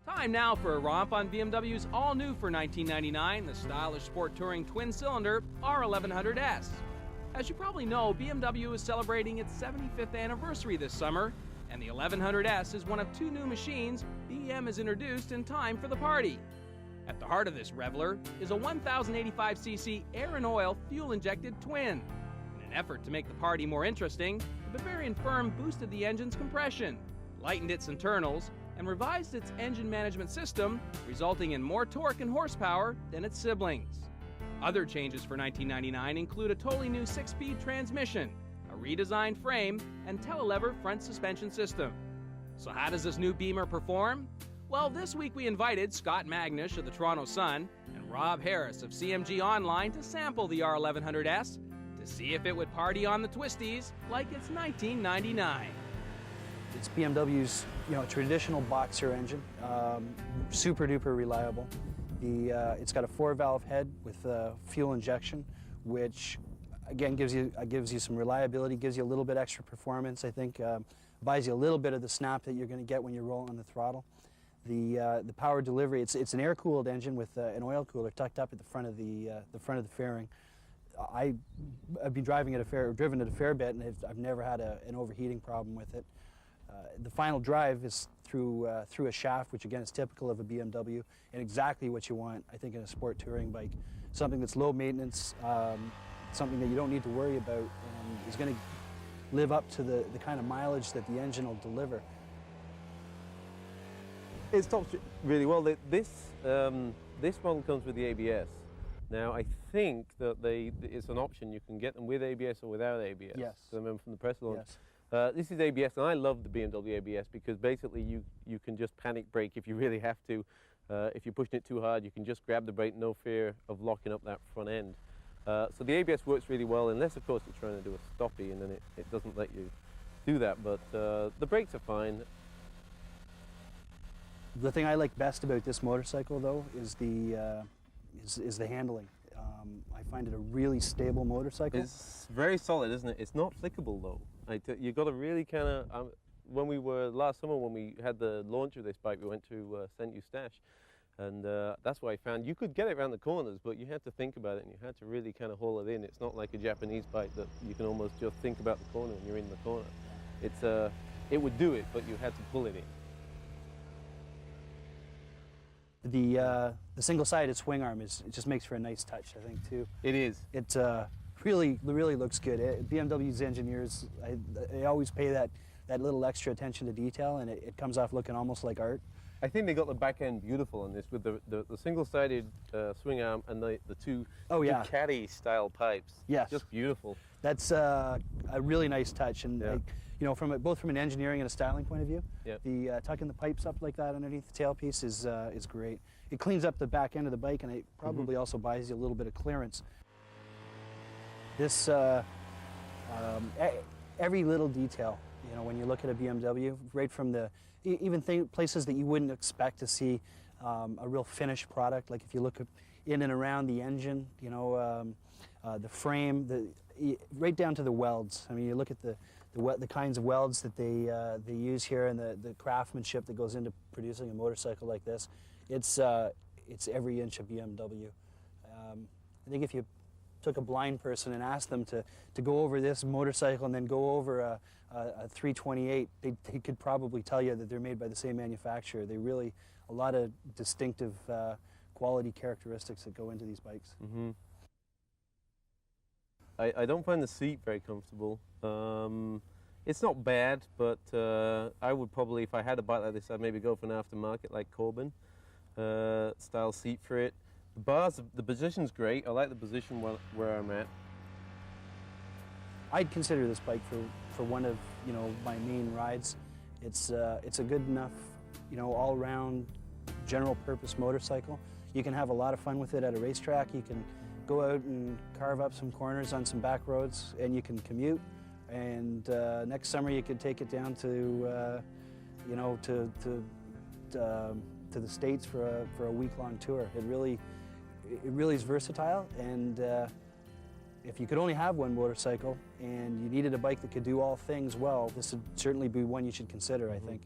Time now for a romp on BMW's all-new for 1999, the stylish sport touring twin-cylinder R1100S. As you probably know, BMW is celebrating its 75th anniversary this summer, and the 1100S is one of two new machines BM has introduced in time for the party. At the heart of this reveler is a 1085cc air and oil fuel-injected twin. In an effort to make the party more interesting, the Bavarian firm boosted the engine's compression, lightened its internals, and revised its engine management system, resulting in more torque and horsepower than its siblings. Other changes for 1999 include a totally new 6-speed transmission, a redesigned frame, and telelever front suspension system. So how does this new Beamer perform? Well, this week we invited Scott Magnish of the Toronto Sun and Rob Harris of CMG Online to sample the R1100S to see if it would party on the twisties like it's 1999. It's BMW's, traditional boxer engine, super duper reliable. It's got a 4-valve head with fuel injection, which again gives you some reliability, gives you a little bit extra performance. I think buys you a little bit of the snap that you're going to get when you're rolling the throttle. The power delivery, it's an air-cooled engine with an oil cooler tucked up at the front of the fairing. I've been driven it a fair bit, and I've never had an overheating problem with it. The final drive is through a shaft, which again is typical of a BMW, and exactly what you want, I think, in a sport touring bike. Something that's low maintenance, something that you don't need to worry about, and is going to live up to the kind of mileage that the engine will deliver. It stops really well. This model comes with the ABS. Now, I think that it's an option. You can get them with ABS or without ABS. Yes. I remember from the press launch. Yes. This is ABS, and I love the BMW ABS because basically you can just panic brake if you really have to. If you're pushing it too hard, you can just grab the brake, no fear of locking up that front end. So the ABS works really well, unless of course you're trying to do a stoppie, and then it doesn't let you do that, but the brakes are fine. The thing I like best about this motorcycle, though, is the handling. I find it a really stable motorcycle. It's very solid, isn't it? It's not flickable, though. You've got to really kind of... last summer when we had the launch of this bike, we went to St. Eustache, and that's where I found you could get it around the corners, but you had to think about it, and you had to really kind of haul it in. It's not like a Japanese bike that you can almost just think about the corner and you're in the corner. It would do it, but you had to pull it in. The single-sided swing arm it just makes for a nice touch, I think, too. It is. It really looks good. BMW's engineers, they always pay that little extra attention to detail, and it comes off looking almost like art. I think they got the back end beautiful on this with the single-sided swing arm and the two caddy-style pipes. Yes. Just beautiful. That's a really nice touch, and yeah. both from an engineering and a styling point of view, yeah. the tucking the pipes up like that underneath the tailpiece is great. It cleans up the back end of the bike, and it probably also buys you a little bit of clearance. This every little detail, when you look at a BMW, right from even places that you wouldn't expect to see a real finished product, like if you look in and around the engine, the frame, right down to the welds. I mean, you look at the kinds of welds that they use here, and the craftsmanship that goes into producing a motorcycle like this. It's every inch of BMW. I think if you took a blind person and asked them to go over this motorcycle and then go over a 328, they could probably tell you that they're made by the same manufacturer. A lot of distinctive quality characteristics that go into these bikes. Mm-hmm. I don't find the seat very comfortable. It's not bad, but I would probably, if I had a bike like this, I'd maybe go for an aftermarket like Corbin style seat for it. The bars, the position's great. I like the position where I'm at. I'd consider this bike for one of my main rides. It's a good enough all-round general-purpose motorcycle. You can have a lot of fun with it at a racetrack. You can go out and carve up some corners on some back roads, and you can commute. And next summer you could take it down to the States for a week-long tour. It really is versatile, and if you could only have one motorcycle and you needed a bike that could do all things well, this would certainly be one you should consider, I think.